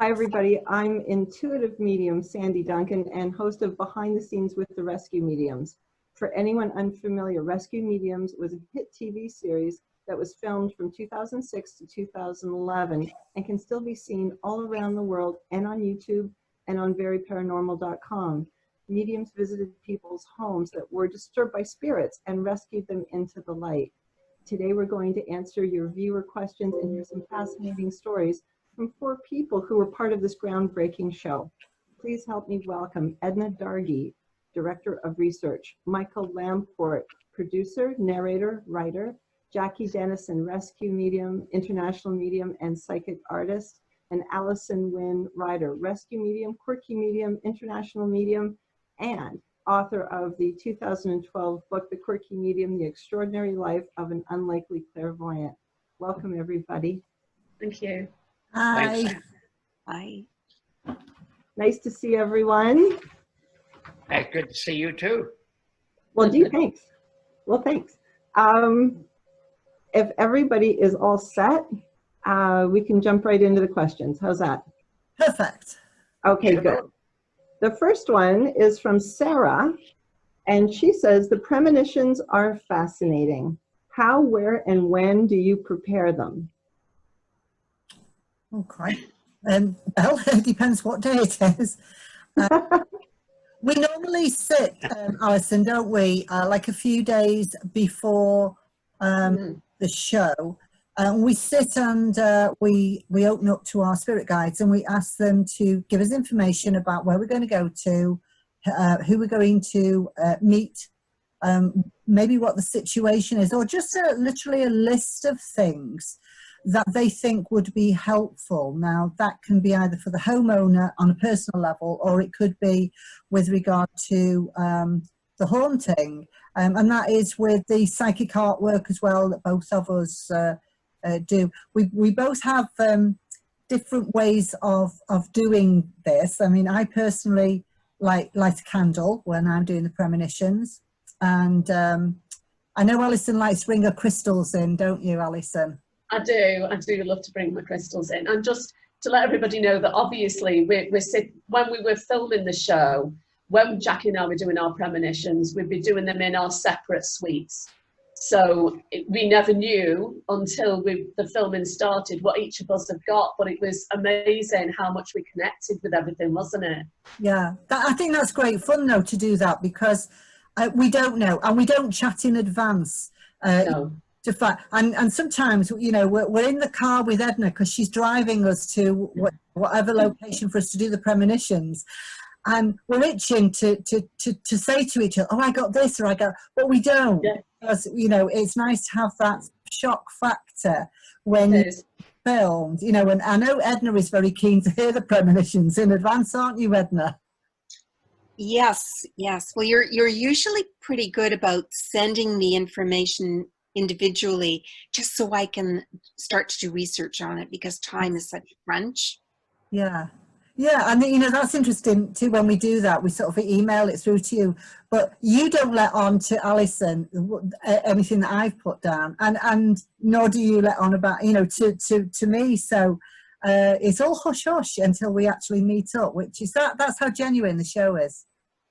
Hi, everybody. I'm intuitive medium Sandy Duncan and host of Behind the Scenes with the Rescue Mediums. For anyone unfamiliar, Rescue Mediums was a hit TV series that was filmed from 2006 to 2011 and can still be seen all around the world and on YouTube and on veryparanormal.com. Mediums visited people's homes that were disturbed by spirits and rescued them into the light. Today, we're going to answer your viewer questions and hear some fascinating stories from 4 people who were part of this groundbreaking show. Please help me welcome Edna Dargy, Director of Research, Michael Lamport, producer, narrator, writer, Jackie Dennison, rescue medium, international medium, and psychic artist, and Allison Wynn Ryder, rescue medium, quirky medium, international medium, and author of the 2012 book, The Quirky Medium, The Extraordinary Life of an Unlikely Clairvoyant. Welcome, everybody. Thank you. Hi. Thanks. Hi. Nice to see everyone. Hey, good to see you too. Well, thanks. Well, thanks. If everybody is all set, we can jump right into the questions. How's that? Perfect. Okay, Sure. good. The first one is from Sarah, and she says, the premonitions are fascinating. How, where, and when do you prepare them? Okay. Well, it depends what day it is. We normally sit, Alison, don't we, like a few days before the show. We sit and we open up to our spirit guides and we ask them to give us information about where we're going to go to, who we're going to meet, maybe what the situation is, or just literally a list of things that they think would be helpful. Now, that can be either for the homeowner on a personal level, or it could be with regard to the haunting. And that is with the psychic artwork as well that both of us do. We both have different ways of doing this. I mean, I personally light a candle when I'm doing the premonitions. And I know Alison likes to bring her crystals in, don't you, Alison? I do love to bring my crystals in. And just to let everybody know that obviously when we were filming the show, when Jackie and I were doing our premonitions, we'd be doing them in our separate suites. So we never knew until the filming started what each of us had got, but it was amazing how much we connected with everything, wasn't it? Yeah, I think that's great fun though to do that, because we don't know, and we don't chat in advance. No. And sometimes, you know, we're in the car with Edna because she's driving us to whatever location for us to do the premonitions. And we're itching to say to each other, oh, I got this, or I got, but we don't. Yeah. Because, you know, it's nice to have that shock factor when it's filmed, you know, and I know Edna is very keen to hear the premonitions in advance, aren't you, Edna? Yes, yes. Well, you're usually pretty good about sending the information individually, just so I can start to do research on it, because time is such a crunch. Yeah. Yeah, and you know, that's interesting too. When we do that, we sort of email it through to you, but you don't let on to Alison anything that I've put down, and nor do you let on about, you know, to me. So it's all hush hush until we actually meet up, which is that's how genuine the show is.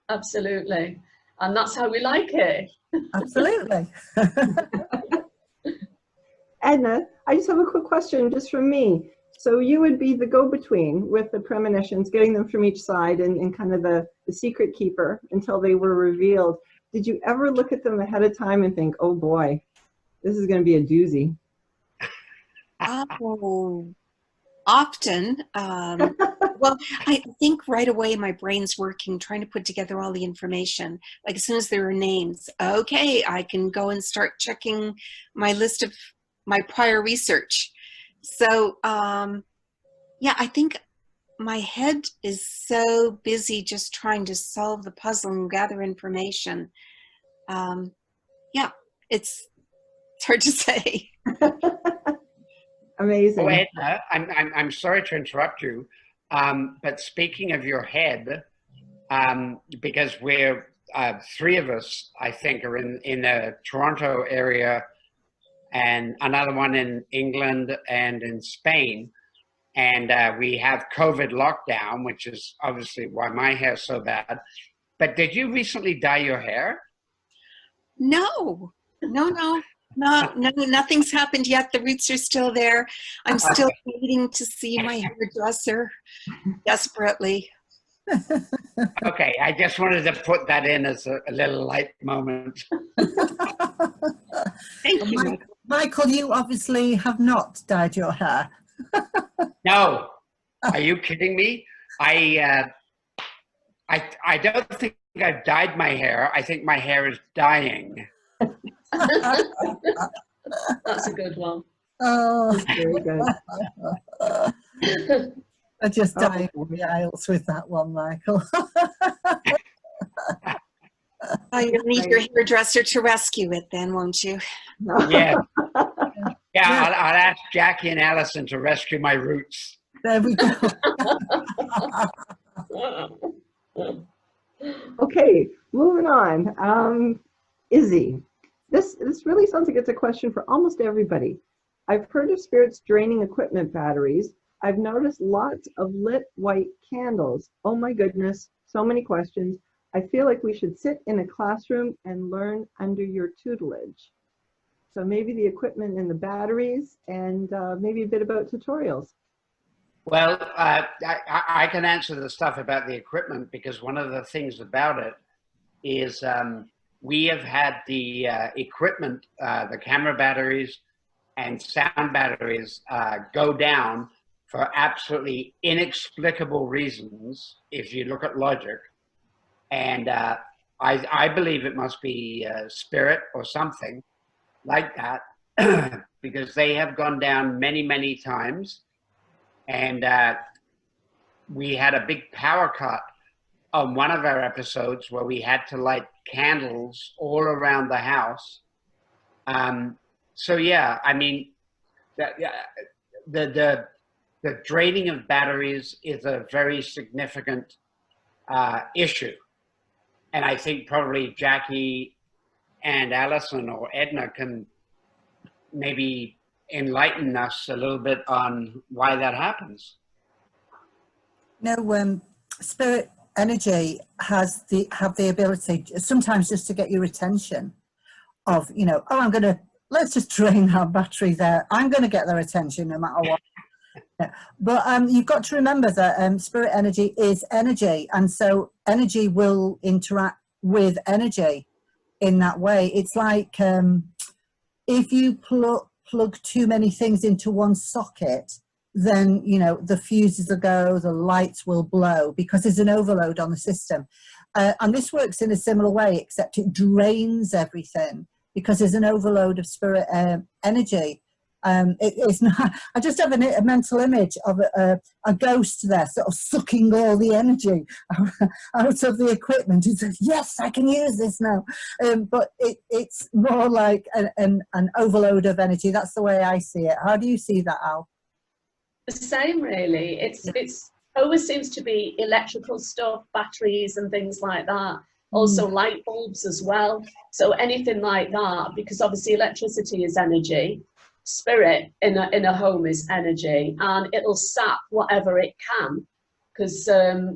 Absolutely, and that's how we like it. Absolutely. Edna, I just have a quick question just from me. So you would be the go-between with the premonitions, getting them from each side and kind of the secret keeper until they were revealed. Did you ever look at them ahead of time and think, oh boy, this is going to be a doozy? Oh, often. Well, I think right away my brain's working, trying to put together all the information. Like as soon as there are names, okay, I can go and start checking my list of my prior research. So, yeah, I think my head is so busy just trying to solve the puzzle and gather information. Yeah, it's hard to say. Amazing. Oh, Edna, I'm sorry to interrupt you, but speaking of your head, because we're 3 of us, I think, are in the Toronto area, and another one in England and in Spain. and we have COVID lockdown, which is obviously why my hair's so bad. But did you recently dye your hair? No, nothing's happened yet. The roots are still there. I'm still waiting to see my hairdresser desperately. Okay, I just wanted to put that in as a little light moment. Thank you, Michael. Michael, you obviously have not dyed your hair. No, are you kidding me? I don't think I've dyed my hair. I think my hair is dying. That's a good one. Oh, Very good. I just died on the aisles with that one, Michael. You'll need your hairdresser to rescue it then, won't you? Yeah. I'll ask Jackie and Allison to rescue my roots. There we go. Okay, moving on. Izzy, this really sounds like it's a question for almost everybody. I've heard of spirits draining equipment batteries. I've noticed lots of lit white candles. Oh my goodness, so many questions. I feel like we should sit in a classroom and learn under your tutelage. So maybe the equipment and the batteries, and maybe a bit about tutorials. Well, I can answer the stuff about the equipment, because one of the things about it is we have had the equipment, the camera batteries and sound batteries go down for absolutely inexplicable reasons if you look at logic. And I believe it must be spirit or something like that, because they have gone down many, many times. And we had a big power cut on one of our episodes where we had to light candles all around the house. So yeah, I mean, the draining of batteries is a very significant issue. And I think probably Jackie and Allison or Edna can maybe enlighten us a little bit on why that happens. No, spirit energy have the ability sometimes just to get your attention of, you know, oh, let's just drain our battery there. I'm going to get their attention no matter what. Yeah. But you've got to remember that spirit energy is energy, and so energy will interact with energy in that way. It's like if you plug too many things into one socket, then, you know, the fuses will go, the lights will blow, because there's an overload on the system. And this works in a similar way, except it drains everything because there's an overload of spirit energy. It's not, I just have a mental image of a ghost there sort of sucking all the energy out of the equipment. It's like, yes, I can use this now. But it's more like an overload of energy. That's the way I see it. How do you see that, Al? The same, really. It's always seems to be electrical stuff, batteries and things like that. Also light bulbs as well. So anything like that, because obviously electricity is energy. Spirit in a home is energy, and it'll sap whatever it can, because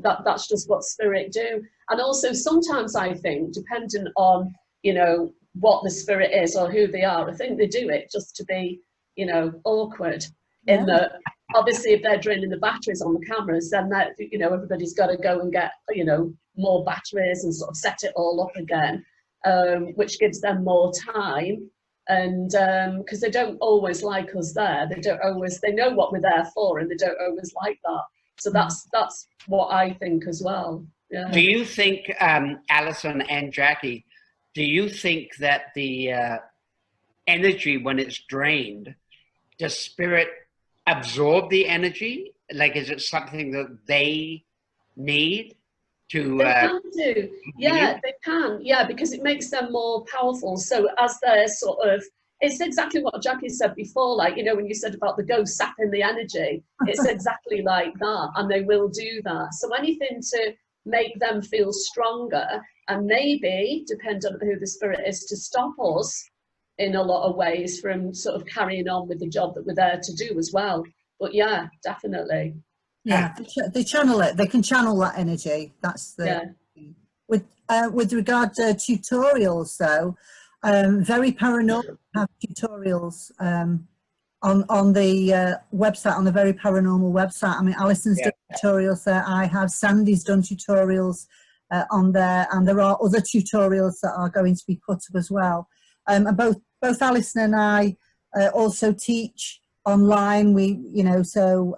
that's just what spirit do. And also sometimes I think, depending on, you know, what the spirit is or who they are, I think they do it just to be, you know, awkward. In that, obviously, if they're draining the batteries on the cameras, then that, you know, everybody's got to go and get, you know, more batteries and sort of set it all up again, which gives them more time. And because they don't always like us there, they know what we're there for, and they don't always like that. So that's what I think as well. Yeah. Do you think, Alison and Jackie, do you think that the energy, when it's drained, does spirit absorb the energy? Like, is it something that they need to? They can do. Yeah, they can. Yeah, because it makes them more powerful. So as they're sort of, it's exactly what Jackie said before, like, you know, when you said about the ghost sapping the energy, it's exactly like that, and they will do that. So anything to make them feel stronger, and maybe, depending on who the spirit is, to stop us in a lot of ways from sort of carrying on with the job that we're there to do as well. But yeah, definitely. Yeah, they channel it. They can channel that energy. That's the with regard to tutorials, though. Very Paranormal have tutorials on the website, on the Very Paranormal website. I mean, Alison's done tutorials there. I have. Sandy's done tutorials on there, and there are other tutorials that are going to be put up as well. And both Alison and I also teach online. We, you know, so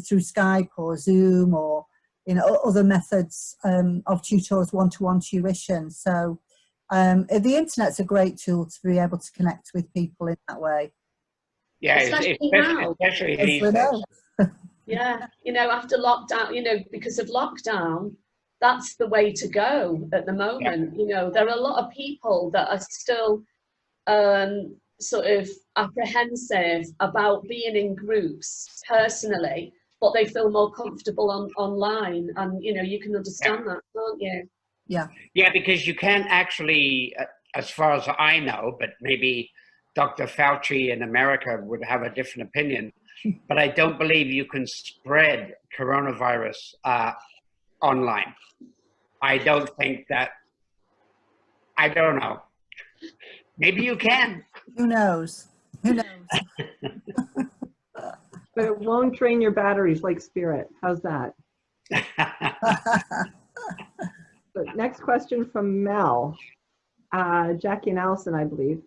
through Skype or Zoom or, you know, other methods of tutors, one-to-one tuition. So the internet's a great tool to be able to connect with people in that way. Yeah, especially these days. Yeah, you know, after lockdown, you know, because of lockdown, that's the way to go at the moment. You know, there are a lot of people that are still sort of apprehensive about being in groups personally, but they feel more comfortable online, and you know, you can understand that, can't you? Yeah, because you can't actually, as far as I know, but maybe Dr. Fauci in America would have a different opinion, but I don't believe you can spread coronavirus online. I don't think that, I don't know. Maybe you can. Who knows? Who knows? But it won't drain your batteries like spirit. How's that? So next question from Mel. Jackie and Allison, I believe.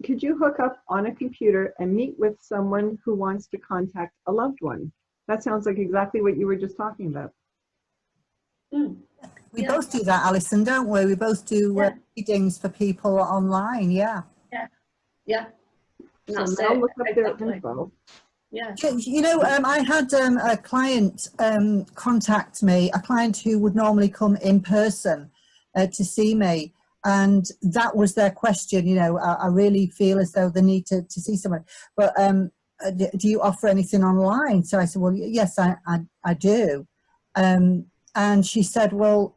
Could you hook up on a computer and meet with someone who wants to contact a loved one? That sounds like exactly what you were just talking about. We both do that, Alison, don't we? We both do readings for people online. Yeah. So now look up their info. Yeah. You know, I had a client contact me, a client who would normally come in person to see me. And that was their question, you know, I really feel as though they need to see someone. But do you offer anything online? So I said, well, yes, I do. And she said, well,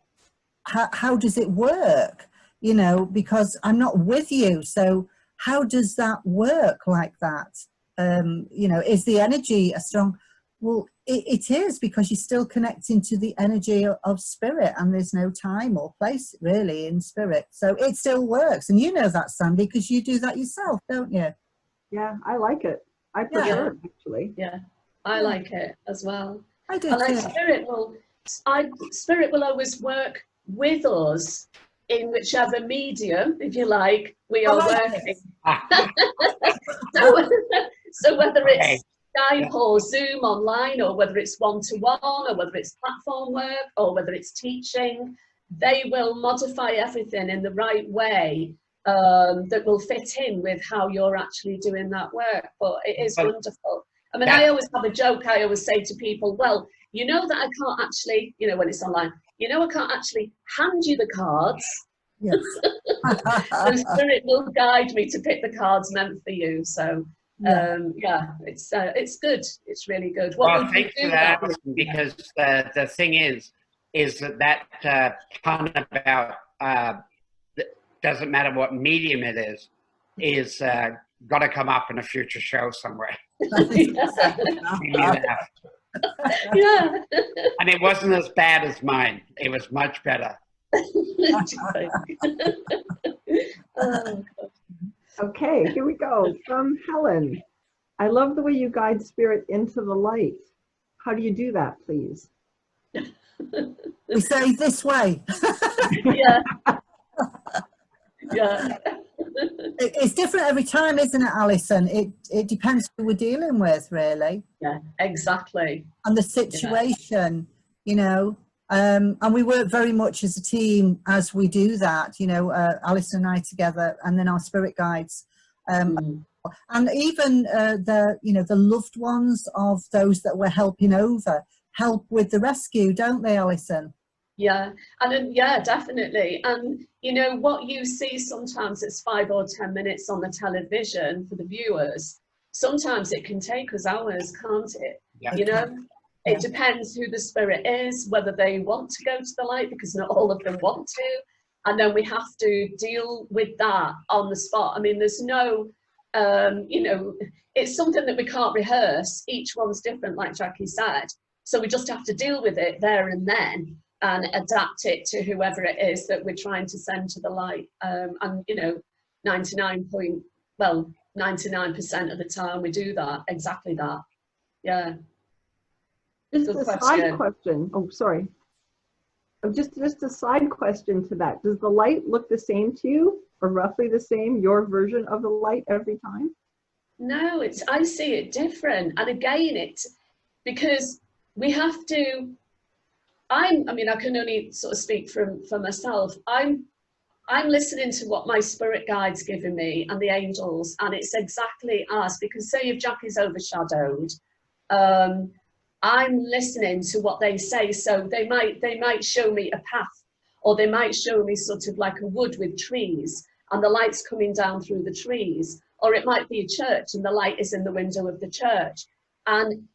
how does it work? You know, because I'm not with you. So how does that work like that? You know, is the energy a strong? Well, it is, because you're still connecting to the energy of spirit, and there's no time or place really in spirit. So it still works. And you know that, Sandy, because you do that yourself, don't you? Yeah, I like it. I prefer it, actually. Yeah, I like it as well. I do And like too. spirit will always work with us in whichever medium, if you like, we are working. So whether it's Skype or Zoom online, or whether it's one-to-one, or whether it's platform work, or whether it's teaching, they will modify everything in the right way that will fit in with how you're actually doing that work. But it is wonderful. I mean, I always have a joke. I always say to people, well, you know that I can't actually, you know, when it's online, you know, I can't actually hand you the cards. Yes. The spirit will guide me to pick the cards meant for you. So it's good. It's really good. Well, thanks for that, Alison, because the thing is that pun about doesn't matter what medium it is got to come up in a future show somewhere. Yeah. And it wasn't as bad as mine. It was much better. Okay, here we go. From Helen. I love the way you guide spirit into the light. How do you do that, please? We say this way. Yeah. Yeah. It's different every time, isn't it, Alison? It depends who we're dealing with, really. Yeah, exactly. And the situation, you know. And we work very much as a team as we do that, you know, Alison and I together, and then our spirit guides. And even the loved ones of those that we're helping over help with the rescue, don't they, Alison? Yeah, and yeah, definitely. And you know what you see sometimes, it's 5 or 10 minutes on the television for the viewers. Sometimes it can take us hours, can't it? Yeah. You know, it depends who the spirit is, whether they want to go to the light, because not all of them want to. And then we have to deal with that on the spot. I mean, there's no you know, it's something that we can't rehearse. Each one's different, like Jackie said. So we just have to deal with it there and then and adapt it to whoever it is that we're trying to send to the light. And, you know, 99% of the time we do that, exactly that. Yeah. Just Good a question. side question. Oh, sorry. Just a side question to that. Does the light look the same to you, or roughly the same, your version of the light every time? No, I see it different. And again, it's because we have to, I mean, I can only sort of speak for myself. I'm listening to what my spirit guide's giving me and the angels, and it's exactly us. Because say if Jackie's overshadowed, I'm listening to what they say. So they might show me a path, or they might show me sort of like a wood with trees, and the light's coming down through the trees. Or it might be a church and the light is in the window of the church. And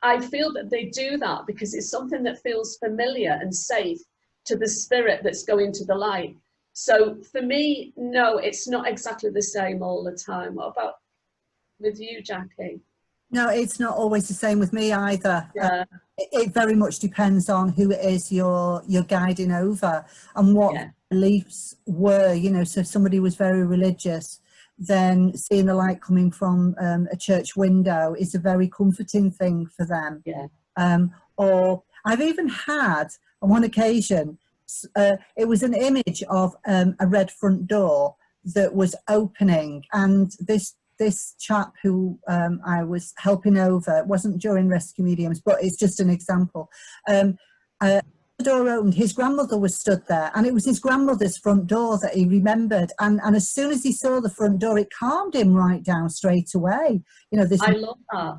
I feel that they do that because it's something that feels familiar and safe to the spirit that's going to the light. So for me, no, it's not exactly the same all the time. What about with you, Jackie? No, it's not always the same with me either. Yeah. It very much depends on who it is you're guiding over and what beliefs were, you know. So if somebody was very religious, then seeing the light coming from a church window is a very comforting thing for them. Yeah. Or I've even had, on one occasion, it was an image of a red front door that was opening, and this chap who I was helping over, it wasn't during Rescue Mediums, but it's just an example. The door opened, his grandmother was stood there, and it was his grandmother's front door that he remembered, and as soon as he saw the front door, it calmed him right down straight away. You know, this, I love that.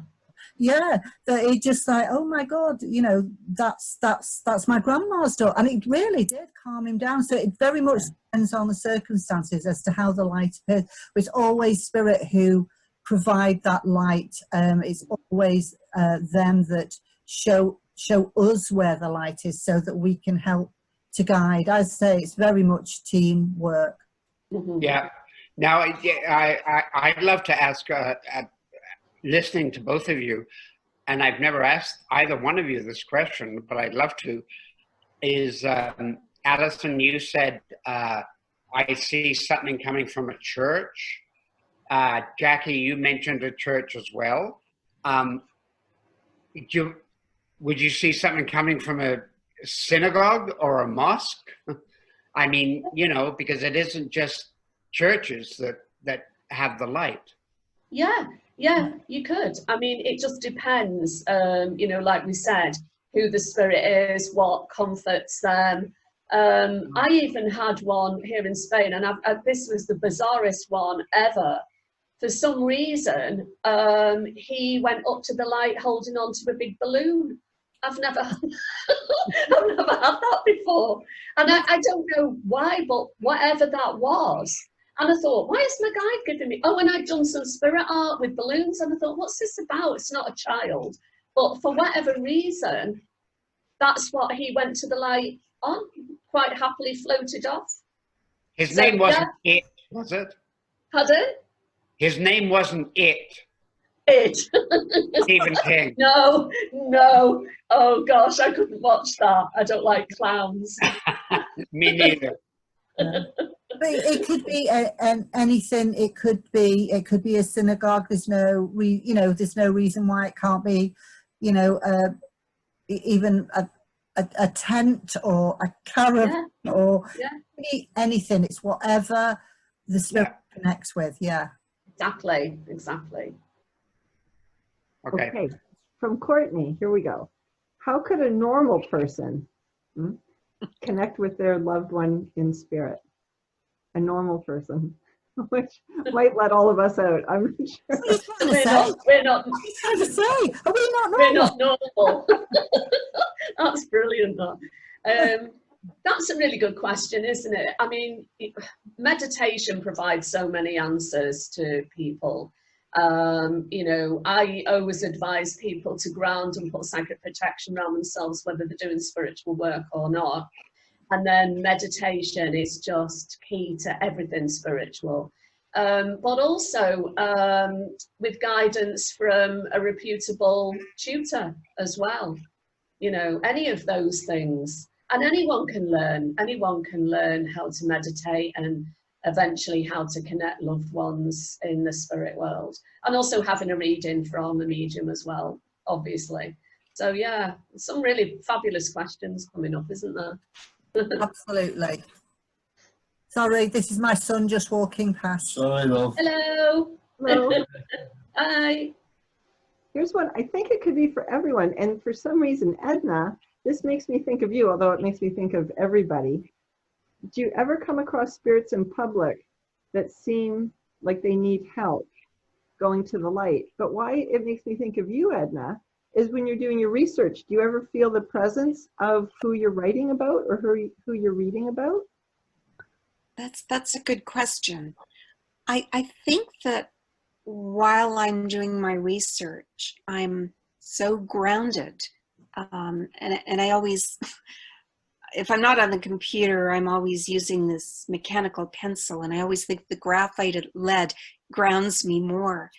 yeah, that he just like, oh my God, you know, that's my grandma's door, and it really did calm him down. So it very much depends on the circumstances as to how the light appears. But it's always spirit who provide that light. It's always them that show us where the light is, so that we can help to guide. I say it's very much teamwork. Mm-hmm. Yeah. Now, I'd love to ask, listening to both of you, and I've never asked either one of you this question, but I'd love to, is Alison, you said, I see something coming from a church. Jackie, you mentioned a church as well. Would you see something coming from a synagogue or a mosque? I mean, you know, because it isn't just churches that have the light. Yeah, you could. I mean, it just depends, you know, like we said, who the spirit is, what comforts them. I even had one here in Spain, and this was the bizarrest one ever. For some reason, he went up to the light holding on to a big balloon. I've never had that before. And I don't know why, but whatever that was. And I thought, why is my guide giving me? Oh, and I'd done some spirit art with balloons. And I thought, what's this about? It's not a child. But for whatever reason, that's what he went to the light on, quite happily floated off. His name wasn't It, was it? Pardon? His name wasn't It. It. Stephen King. No. Oh gosh, I couldn't watch that. I don't like clowns. Me neither. But it could be anything. It could be a synagogue. There's no there's no reason why it can't be, you know, even a tent or a caravan or anything. It's whatever the spirit connects with. Yeah. Exactly. Okay. From Courtney, here we go. How could a normal person connect with their loved one in spirit? A normal person, which might let all of us out. I'm not sure. What are you trying to say? We're not. What are you trying to say? Are we not normal? We're not normal. That's brilliant. That's a really good question, isn't it? I mean, meditation provides so many answers to people. You know, I always advise people to ground and put psychic protection around themselves, whether they're doing spiritual work or not. And then meditation is just key to everything spiritual. but also with guidance from a reputable tutor as well. You know, any of those things. And anyone can learn how to meditate and eventually how to connect loved ones in the spirit world. And also having a reading from a medium as well, obviously. So yeah, some really fabulous questions coming up, isn't there? Absolutely. Sorry, this is my son just walking past. Sorry, love. Hello. Hello. Hi. Here's one. I think it could be for everyone. And for some reason, Edna, this makes me think of you, although it makes me think of everybody. Do you ever come across spirits in public that seem like they need help going to the light? But why it makes me think of you, Edna, is when you're doing your research, do you ever feel the presence of who you're writing about or who you're reading about? That's a good question. I think that while I'm doing my research, I'm so grounded. And I always, if I'm not on the computer, I'm always using this mechanical pencil, and I always think the graphite lead grounds me more.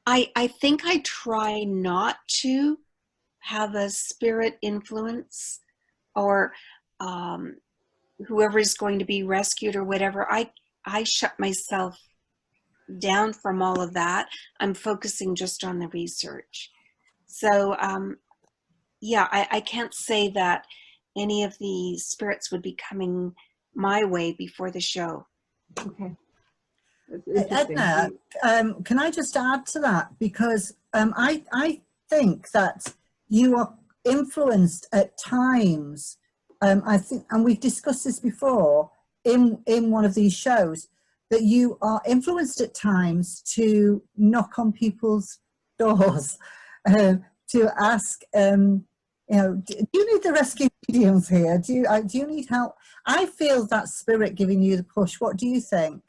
I think I try not to have a spirit influence, or whoever is going to be rescued or whatever. I shut myself down from all of that. I'm focusing just on the research. So yeah, I can't say that any of the spirits would be coming my way before the show. Okay. That's interesting. Edna, can I just add to that? Because I think that you are influenced at times. I think, and we've discussed this before in one of these shows, that you are influenced at times to knock on people's doors, to ask, you know, do you need the rescue mediums here? Do you need help? I feel that spirit giving you the push. What do you think?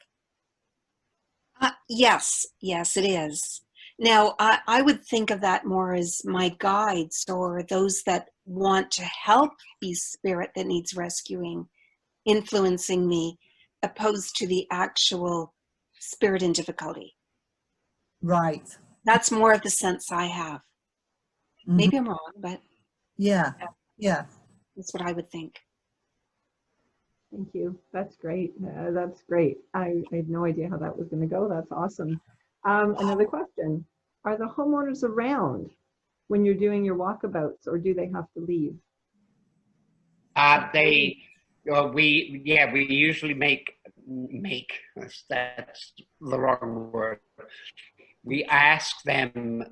Yes, it is. Now, I would think of that more as my guides, or those that want to help the spirit that needs rescuing, influencing me, opposed to the actual spirit in difficulty. Right. That's more of the sense I have. Mm-hmm. Maybe I'm wrong, but Yeah. that's what I would think. Thank you. That's great. That's great. I had no idea how that was going to go. That's awesome. Another question. Are the homeowners around when you're doing your walkabouts, or do they have to leave? We usually make, that's the wrong word. We ask them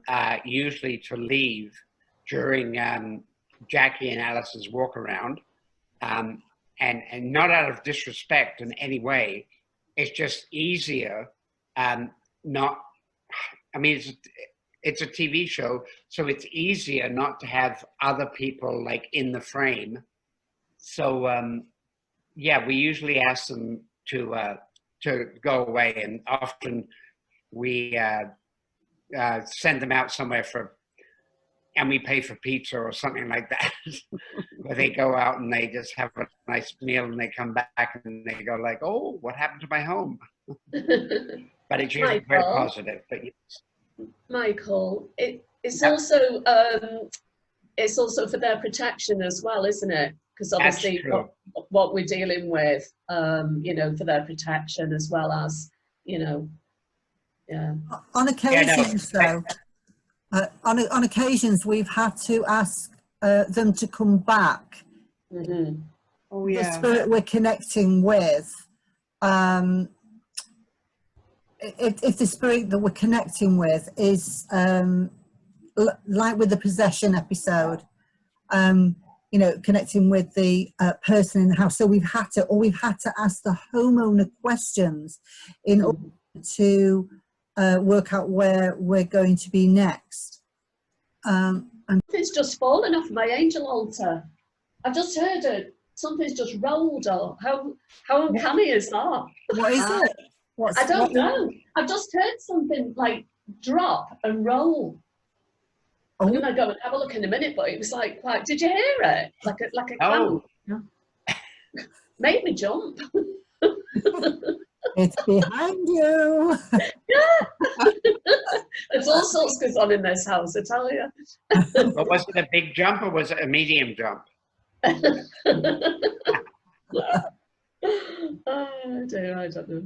usually to leave during Jackie and Alice's walk around. And not out of disrespect in any way. It's just easier. It's a TV show, so it's easier not to have other people like in the frame. So yeah, we usually ask them to go away, and often we send them out somewhere and we pay for pizza or something like that, where they go out and they just have a nice meal and they come back and they go like, oh, what happened to my home? But it's usually very positive. But yes. Michael, it's Yep. also for their protection as well, isn't it? Because obviously what we're dealing with, you know, for their protection as well as, you know, yeah. On occasions, though, on occasions we've had to ask them to come back. Mm-hmm. Oh, The spirit we're connecting with, if the spirit that we're connecting with is like with the possession episode, you know, connecting with the person in the house. So we've had to ask the homeowner questions in order to work out where we're going to be next. And Something's just fallen off my angel altar. I've just heard it. Something's just rolled off. How uncanny is that? what is it? I don't know. I've just heard something like drop and roll. I'm gonna go and have a look in a minute, but it was like quite. Did you hear it? Like a clown. Oh. Made me jump. It's behind you. There's all sorts goes on in this house, I tell you. But was it a big jump or was it a medium jump? Oh dear, I don't know.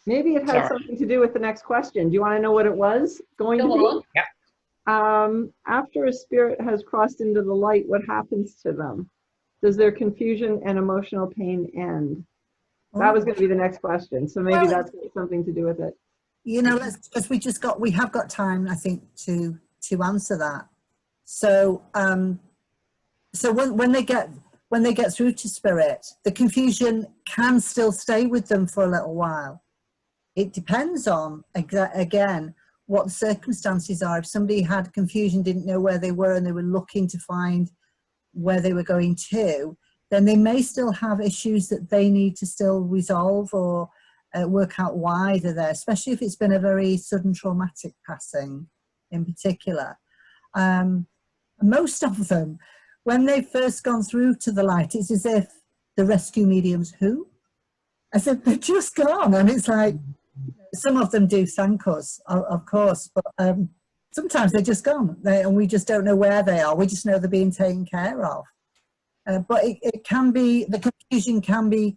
Maybe it has Sorry. something to do with the next question. Do you want to know what it was going Go to be? on. After a spirit has crossed into the light, what happens to them? Does their confusion and emotional pain end? That was going to be the next question. So maybe Well, that's got something to do with it. You know, because we have got time, I think, to answer that. So so when they get through to spirit, the confusion can still stay with them for a little while. It depends on, again, what the circumstances are. If somebody had confusion, didn't know where they were, and they were looking to find where they were going to, then they may still have issues that they need to still resolve or work out why they're there, especially if it's been a very sudden traumatic passing in particular. Most of them, when they've first gone through to the light, it's as if the rescue mediums, as if they're just gone. And it's like, some of them do thank us, of course, but sometimes they're just gone, and we just don't know where they are. We just know they're being taken care of. But it can be, the confusion can be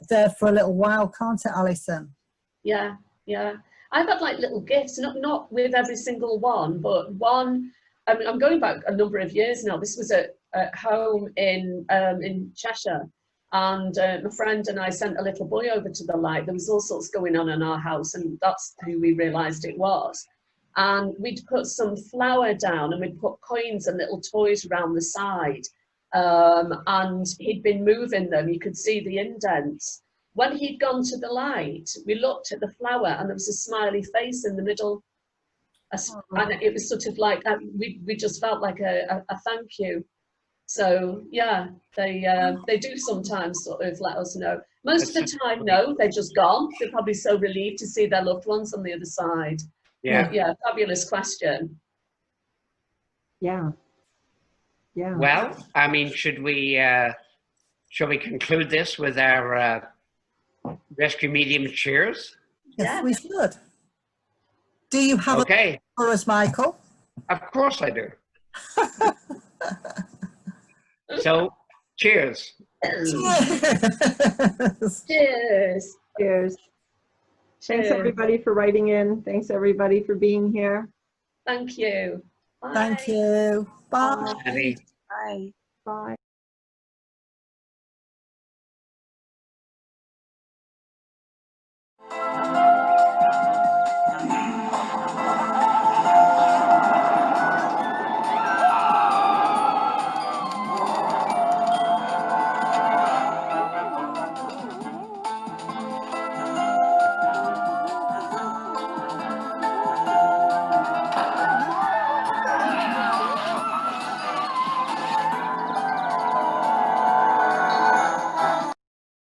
there for a little while, can't it, Alison? Yeah, yeah. I've had like little gifts, not with every single one, but one. I mean, I'm going back a number of years now. This was at home in Cheshire, and my friend and I sent a little boy over to the light. There was all sorts going on in our house, and that's who we realised it was. And we'd put some flour down, and we'd put coins and little toys around the side. And he'd been moving them. You could see the indents. When he'd gone to the light, we looked at the flower, and there was a smiley face in the middle. And it was sort of like, we just felt like a thank you. So yeah, they do sometimes sort of let us know. Most of the time, no, they're just gone. They're probably so relieved to see their loved ones on the other side. Yeah. But yeah, fabulous question. Yeah. Yeah. Well, I mean, should we conclude this with our rescue medium cheers? Yes, Yeah. we should. Do you have Okay. a for us, Michael? Of course I do. So, cheers. Yes. Cheers. Cheers. Thanks Cheers. everybody for writing in. Thanks everybody for being here. Thank you. Bye. Thank you. Bye. Andy. Bye. Bye. Bye.